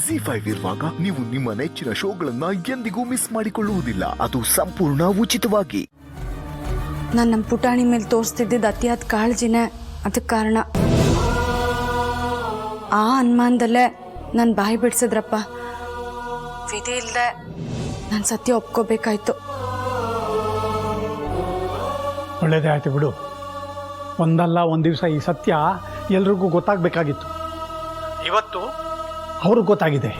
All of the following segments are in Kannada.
ZEE5 ಇರುವಾಗ ನೀವು ನಿಮ್ಮ ನೆಚ್ಚಿನ ಶೋಗಳನ್ನ ಎಂದಿಗೂ ಮಿಸ್ ಮಾಡಿಕೊಳ್ಳುವುದಿಲ್ಲ. ಅದು ಸಂಪೂರ್ಣ ಉಚಿತವಾಗಿ. ನಾನು ನಮ್ಮ ಪುಟಾಣಿ ಮೇಲೆ ತೋರಿಸ್ತಿದ್ದ ಅತಿಯಾದ ಕಾಳಜಿನೇ ಅದಕ್ಕೆ ಕಾರಣ. ಆ ಅನುಮಾನದಲ್ಲೇ ನಾನು ಬಾಯಿ ಬಿಡಿಸಿದ್ರಪ್ಪ. ವಿಧಿ ಇಲ್ಲದೆ ನಾನು ಸತ್ಯ ಒಪ್ಕೋಬೇಕಾಯ್ತು. ಒಳ್ಳೇದೇ ಆಯ್ತು ಬಿಡು. ಒಂದಲ್ಲ ಒಂದು ದಿವಸ ಈ ಸತ್ಯ ಎಲ್ರಿಗೂ ಗೊತ್ತಾಗಬೇಕಾಗಿತ್ತು. ಇವತ್ತು ಅವ್ರಿಗೆ ಗೊತ್ತಾಗಿದೆ.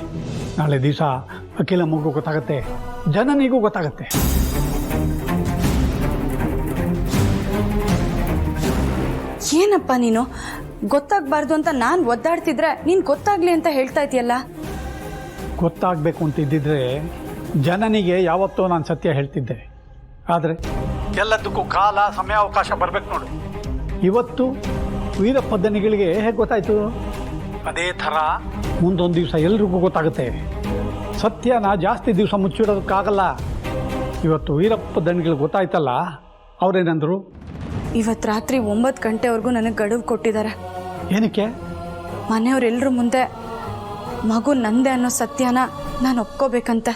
ನಾಳೆ ದಿವಸ ಅಖಿಲಮ್ಮಗೂ ಗೊತ್ತಾಗತ್ತೆ, ಜನನಿಗೂ ಗೊತ್ತಾಗತ್ತೆ. ಏನಪ್ಪ ನೀನು ಗೊತ್ತಾಗಬಾರ್ದು ಅಂತ ನಾನು ಒದ್ದಾಡ್ತಿದ್ರೆ ನೀನು ಗೊತ್ತಾಗ್ಲಿ ಅಂತ ಹೇಳ್ತಾ ಇದೆಯಲ್ಲ. ಗೊತ್ತಾಗಬೇಕು ಅಂತಿದ್ದಿದ್ರೆ ಜನನಿಗೆ ಯಾವತ್ತೋ ನಾನು ಸತ್ಯ ಹೇಳ್ತಿದ್ದೆ. ಆದರೆ ಎಲ್ಲದಕ್ಕೂ ಕಾಲ ಸಮಯ ಅವಕಾಶ ಬರಬೇಕು ನೋಡು. ಇವತ್ತು ವೀರಪ್ಪದ್ದನಿಗಳಿಗೆ ಹೇಗೆ ಗೊತ್ತಾಯಿತು? ಅದೇ ಥರ ಮುಂದೊಂದು ದಿವಸ ಎಲ್ರಿಗೂ ಗೊತ್ತಾಗುತ್ತೆ. ಸತ್ಯನ ಜಾಸ್ತಿ ದಿವಸ ಮುಚ್ಚಿಡೋದಕ್ಕಾಗಲ್ಲ. ಇವತ್ತು ವೀರಪ್ಪದ್ದನಿಗಳಿಗೆ ಗೊತ್ತಾಯ್ತಲ್ಲ, ಅವರೇನಂದರು? ಇವತ್ತು ರಾತ್ರಿ 9 ಗಂಟೆವರೆಗೂ ನನಗೆ ಗಡುವು ಕೊಟ್ಟಿದ್ದಾರೆ. ಏನಕ್ಕೆ? ಮನೆಯವರೆಲ್ಲರ ಮುಂದೆ ಮಗು ನಂದೆ ಅನ್ನೋ ಸತ್ಯನ ನಾನು ಒಪ್ಕೋಬೇಕಂತೆ.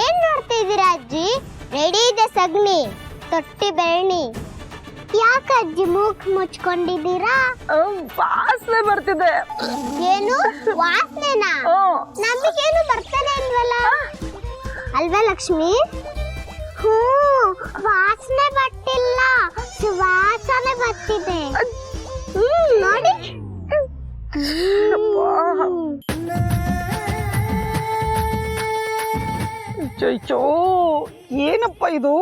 ಏನ್ ನೋಡ್ತಿದ್ದೀರಾ ಅಜ್ಜಿ? ರೆಡಿ ಇದೆ ಸಗಣಿ, ತೊಟ್ಟಿ ಬೆರಣಿ. ಯಾಕೆ ಅಜ್ಜಿ ಮೂಕ್ ಮುಚ್ಕೊಂಡಿದ್ದೀರಾ? ವಾಸನೆ ಬರ್ತಿದೆ. ಏನು ವಾಸನೆನಾ? ನಮಗೇನು ಬರ್ತಾನೆ ಇಲ್ವಲ್ಲ ಅಲ್ವಾ ಲಕ್ಷ್ಮಿ? ಹ್ಞೂ, ವಾಸನೆ ಬರ್ತಿಲ್ಲ, ಸುವಾಸನೆ ಬರ್ತಿದೆ ನೋಡಿ. ಚೈಚೋ, ಏನಪ್ಪ ಇದು?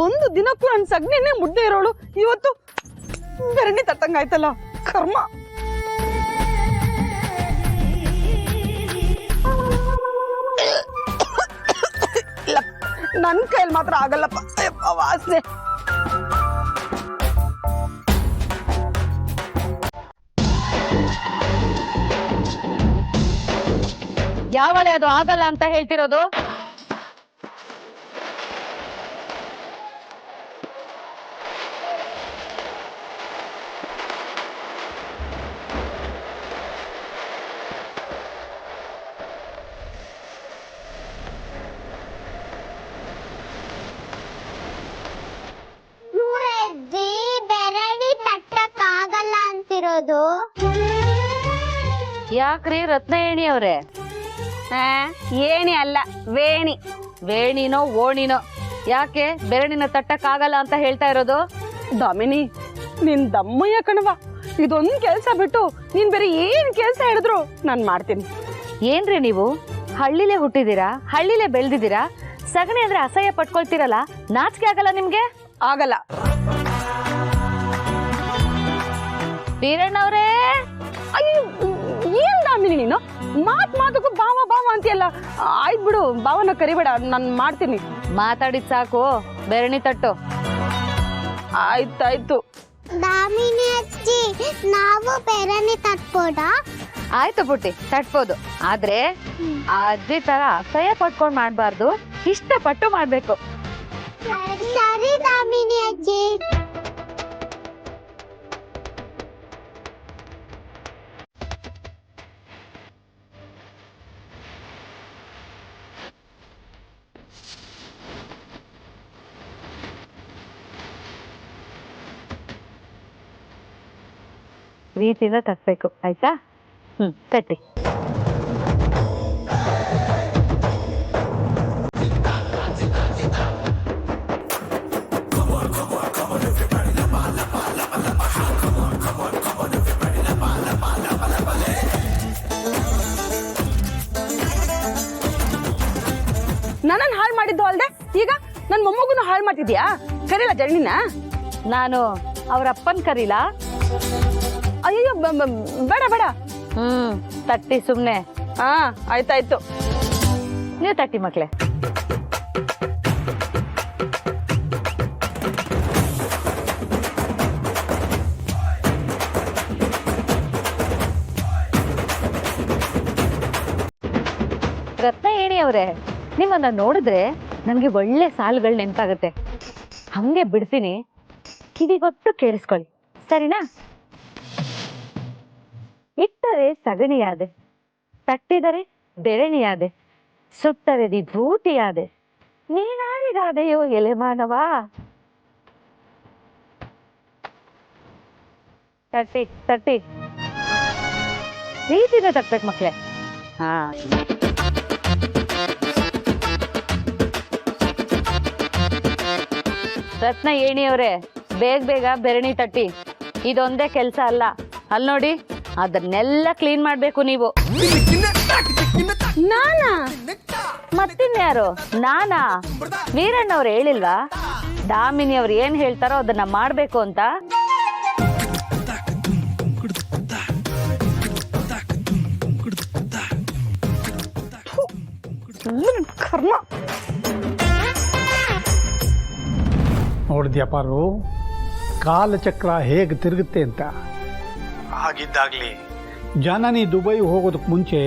ಒಂದು ದಿನಕ್ಕೂ ನನ್ನ ಸಗಣಿನೇ ಮುದ್ದೆ ಇರೋಳು ಇವತ್ತು ಬೆರಣಿ ತಟ್ಟಂಗಾಯ್ತಲ್ಲ, ಕರ್ಮ. ಇಲ್ಲ, ನನ್ನ ಕೈಯಲ್ಲಿ ಮಾತ್ರ ಆಗಲ್ಲಪ್ಪ. ವಾಸನೆ. ಯಾವಳೆ ಅದು ಆಗಲ್ಲ ಅಂತ ಹೇಳ್ತಿರೋದು? ಅಜ್ಜಿ ಬೆರಣಿ ತಟ್ಟಕ್ಕಾಗಲ್ಲ ಅಂತಿರೋದು. ಯಾಕ್ರಿ ರತ್ನ ಏಣಿ ಅವ್ರೆ? ಏಣಿ ಅಲ್ಲ, ವೇಣಿ. ವೇಣಿನೋ ಓಣಿನೋ, ಯಾಕೆ ಬೆರಣಿನ ತಟ್ಟಕ್ಕಾಗಲ್ಲ ಅಂತ ಹೇಳ್ತಾ ಇರೋದು? ದಾಮಿನಿ, ನಿನ್ ದಮ್ಮಯ್ಯ ಕಣವ. ಇದೊಂದು ಕೆಲಸ ಬಿಟ್ಟು ನೀನ್ ಬೇರೆ ಏನ್ ಕೆಲಸ ಹೇಳಿದ್ರು ನಾನ್ ಮಾಡ್ತೀನಿ. ಏನ್ರಿ ನೀವು ಹಳ್ಳಿಲೇ ಹುಟ್ಟಿದೀರಾ, ಹಳ್ಳಿಲೇ ಬೆಳ್ದಿದ್ದೀರಾ, ಸಗಣಿ ಅಂದ್ರೆ ಅಸಹ್ಯ ಪಟ್ಕೊಳ್ತೀರಲ್ಲ, ನಾಚಿಕೆ ಆಗಲ್ಲ ನಿಮ್ಗೆ? ಆಗಲ್ಲ. ವೀರಣ್ಣವ್ರೇ, ಅಯ್ಯೋ, ಏನ್ ದಾಮಿನಿ ನೀನು ಮಾತಕ್ಕೂ ಬಾವ ಬಾವ ಅಂತೀಯಲ್ಲ. ಆಯ್ತು ಬಿಡು, ಬಾವನ ಕರಿಬೇಡ, ನಾನು ಮಾಡ್ತೀನಿ. ಮಾತಾಡಿದ್ ಸಾಕು, ಬೆರಣಿ ತಟ್ಟು. ಆಯ್ತಾಯ್ತು. ದಾಮಿನಿ ಅಜ್ಜಿ, ನಾವು ಬೆರಣಿ ತಟ್ಬೋದಾ? ಆಯ್ತು ಪುಟ್ಟಿ, ತಟ್ಬೋದು. ಆದ್ರೆ ಆ ಅಜ್ಜಿ ತರ ಅಸಹ್ಯ ಪಟ್ಕೊಂಡ್ ಮಾಡ್ಬಾರ್ದು, ಇಷ್ಟಪಟ್ಟು ಮಾಡ್ಬೇಕು. ಸರಿ ದಾಮಿನಿ ಅಜ್ಜಿ. ಪ್ರೀತಿಯಿಂದ ತಟ್ಬೇಕು, ಆಯ್ತಾ? ತಟ್ಟಿ. ನನ್ನನ್ನು ಹಾಳು ಮಾಡಿದ್ದು ಅಲ್ದೆ ಈಗ ನನ್ನ ಮೊಮ್ಮಗುನು ಹಾಳು ಮಾಡ್ತಿದ್ಯಾ? ಕರೀಲ ಜರ್ನಿನ? ನಾನು ಅವ್ರ ಅಪ್ಪನ್ ಕರೀಲ? ಅಯ್ಯೋ, ಬೇಡ ಬೇಡ. ತಟ್ಟಿ ಸುಮ್ನೆ. ಹಾ, ಆಯ್ತಾಯ್ತು. ನೀವು ತಟ್ಟಿ ಮಕ್ಳೆ. ಅವರೇ, ನಿಮ್ಮನ್ನ ನೋಡಿದ್ರೆ ನನಗೆ ಒಳ್ಳೆ ಸಾಲುಗಳು ನೆನಪಾಗುತ್ತೆ. ಹಂಗೆ ಬಿಡ್ತೀನಿ, ಕಿವಿಗೊಟ್ಟು ಕೇಳಿಸ್ಕೊಳ್ಳಿ, ಸರಿನಾ? ಇಟ್ಟರೆ ಸಗಣಿಯಾದೆ, ತಟ್ಟಿದರೆ ಬೆರಣಿಯಾದೆ, ಸುಟ್ಟರೆ ವಿಭೂತಿಯಾದೆ, ನೀನಾರಿಗಾದೆಯೋ ಎಲೆ ಮಾನವ. ತಟ್ಟಿ ತಟ್ಟಿ ರೀತಿನ ತಟ್ಬೇಕು ಮಕ್ಳೇ. ಹಾ, ರತ್ನ ಏಣಿಯವರೇ, ಬೇಗ ಬೇಗ ಬೆರಣಿ ತಟ್ಟಿ. ಇದೊಂದೇ ಕೆಲಸ ಅಲ್ಲ, ಅಲ್ಲಿ ನೋಡಿ, ಅದನ್ನೆಲ್ಲ ಕ್ಲೀನ್ ಮಾಡ್ಬೇಕು ನೀವು. ನಾನಾ? ಮತ್ತಿನ್ಯಾರು? ನಾನಾ? ವೀರಣ್ಣವ್ರು ಹೇಳಿಲ್ವಾ ದಾಮಿನಿ ಅವ್ರು ಏನ್ ಹೇಳ್ತಾರೋ ಅದನ್ನ ಮಾಡ್ಬೇಕು ಅಂತ? ಕರ್ಮ. ನೋಡಿದ್ಯಾ ಪಾರು, ಕಾಲಚಕ್ರ ಹೇಗೆ ತಿರುಗುತ್ತೆ ಅಂತ. ಆಗಿದ್ದಾಗಲಿ ಜನನಿ ದುಬೈ ಹೋಗೋದಕ್ಕೆ ಮುಂಚೆ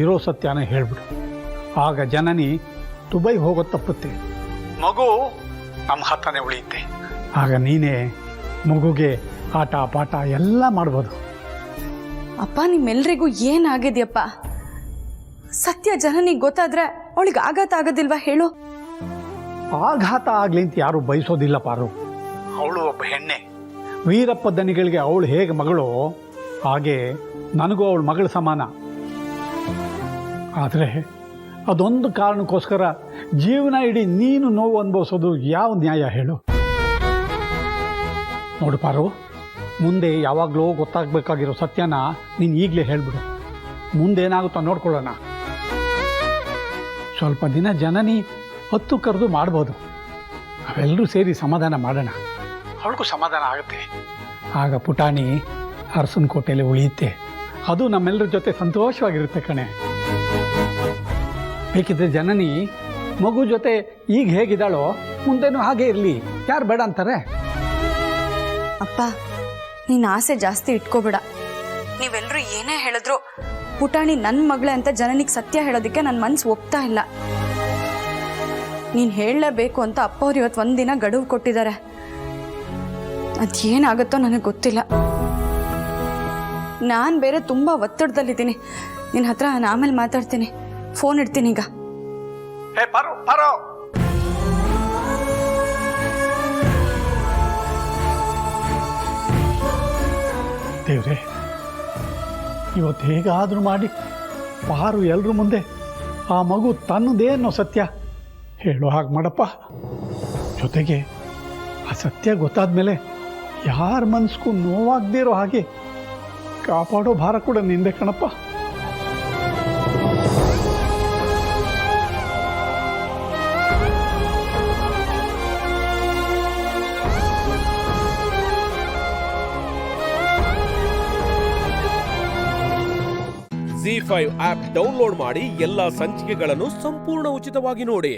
ಇರೋ ಸತ್ಯನ ಹೇಳ್ಬಿಡು. ಆಗ ಜನನಿ ದುಬೈ ಹೋಗೋದು ತಪ್ಪುತ್ತೆ, ಮಗು ನಮ್ಮ ಹತ್ರನೇ ಉಳಿಯುತ್ತೆ. ಆಗ ನೀನೇ ಮಗುಗೆ ಆಟ ಪಾಠ ಎಲ್ಲ ಮಾಡ್ಬೋದು. ಅಪ್ಪ, ನಿಮ್ಮೆಲ್ರಿಗೂ ಏನಾಗಿದೆಯಪ್ಪ? ಸತ್ಯ ಜನನಿಗೆ ಗೊತ್ತಾದ್ರೆ ಅವಳಿಗೆ ಆಘಾತ ಆಗೋದಿಲ್ವಾ ಹೇಳು? ಆಘಾತ ಆಗ್ಲಿ ಅಂತ ಯಾರು ಬಯಸೋದಿಲ್ಲ ಪಾರು. ಅವಳು ಒಬ್ಬ ಹೆಣ್ಣೆ. ವೀರಪ್ಪ ದನಿಗಳಿಗೆ ಅವಳು ಹೇಗೆ ಮಗಳು, ಹಾಗೆ ನನಗೂ ಅವಳು ಮಗಳ ಸಮಾನ. ಆದರೆ ಅದೊಂದು ಕಾರಣಕ್ಕೋಸ್ಕರ ಜೀವನ ಇಡೀ ನೀನು ನೋವು ಅನುಭವಿಸೋದು ಯಾವ ನ್ಯಾಯ ಹೇಳು? ನೋಡು ಪಾರು, ಮುಂದೆ ಯಾವಾಗಲೂ ಗೊತ್ತಾಗಬೇಕಾಗಿರೋ ಸತ್ಯನ ನೀನು ಈಗಲೇ ಹೇಳ್ಬಿಡು. ಮುಂದೇನಾಗುತ್ತೋ ನೋಡ್ಕೊಳ್ಳೋಣ. ಸ್ವಲ್ಪ ದಿನ ಜನನಿ ಹೊತ್ತು ಕರೆದು ಮಾಡ್ಬೋದು. ನಾವೆಲ್ಲರೂ ಸೇರಿ ಸಮಾಧಾನ ಮಾಡೋಣ, ಅವಳಿಗೂ ಸಮಾಧಾನ ಆಗುತ್ತೆ. ಆಗ ಪುಟಾಣಿ ಅರಸನ ಕೋಟೆಯಲ್ಲಿ ಉಳಿಯುತ್ತೆ. ಅದು ನಮ್ಮೆಲ್ಲರ ಜೊತೆ ಸಂತೋಷವಾಗಿರುತ್ತೆ ಕಣೆ. ಬೇಕಿದ್ರೆ ಜನನಿ ಮಗು ಜೊತೆ ಈಗ ಹೇಗಿದ್ದಾಳೋ ಮುಂದೆನೂ ಹಾಗೆ ಇರಲಿ, ಯಾರು ಬೇಡ ಅಂತಾರೆ? ಅಪ್ಪ, ನೀನು ಆಸೆ ಜಾಸ್ತಿ ಇಟ್ಕೋಬೇಡ. ನೀವೆಲ್ಲರೂ ಏನೇ ಹೇಳಿದ್ರು ಪುಟಾಣಿ ನನ್ನ ಮಗಳೇ ಅಂತ ಜನನಿಗೆ ಸತ್ಯ ಹೇಳೋದಕ್ಕೆ ನನ್ನ ಮನಸ್ಸು ಒಪ್ತಾ ಇಲ್ಲ. ನೀನು ಹೇಳಲೇಬೇಕು ಅಂತ ಅಪ್ಪ ಅವ್ರು ಇವತ್ತು ಒಂದಿನ ಗಡುವು ಕೊಟ್ಟಿದ್ದಾರೆ. ಅದೇನಾಗುತ್ತೋ ನನಗೆ ಗೊತ್ತಿಲ್ಲ. ನಾನು ಬೇರೆ ತುಂಬ ಒತ್ತಡದಲ್ಲಿದ್ದೀನಿ. ನಿನ್ನ ಹತ್ರ ನಾನು ಆಮೇಲೆ ಮಾತಾಡ್ತೀನಿ. ಫೋನ್ ಇಡ್ತೀನಿ ಈಗ. ದೇವ್ರೆ, ಇವತ್ತು ಹೇಗಾದರೂ ಮಾಡಿ ಪಾರು ಎಲ್ಲರ ಮುಂದೆ ಆ ಮಗು ತನ್ನದೇ ಅನ್ನೋ ಸತ್ಯ ಹೇಳೋ ಹಾಗೆ ಮಾಡಪ್ಪ. ಜೊತೆಗೆ ಆ ಸತ್ಯ ಗೊತ್ತಾದ ಮೇಲೆ ಯಾರ ಮನಸ್ಗೂ ನೋವಾಗದೇ ಇರೋ ಹಾಗೆ ಕಾಪಾಡೋ ಭಾರ ಕೂಡ ನಿಂದೆ ಕಣಪ್ಪ. ZEE5 ಆಪ್ ಡೌನ್ಲೋಡ್ ಮಾಡಿ ಎಲ್ಲಾ ಸಂಚಿಕೆಗಳನ್ನು ಸಂಪೂರ್ಣ ಉಚಿತವಾಗಿ ನೋಡಿ.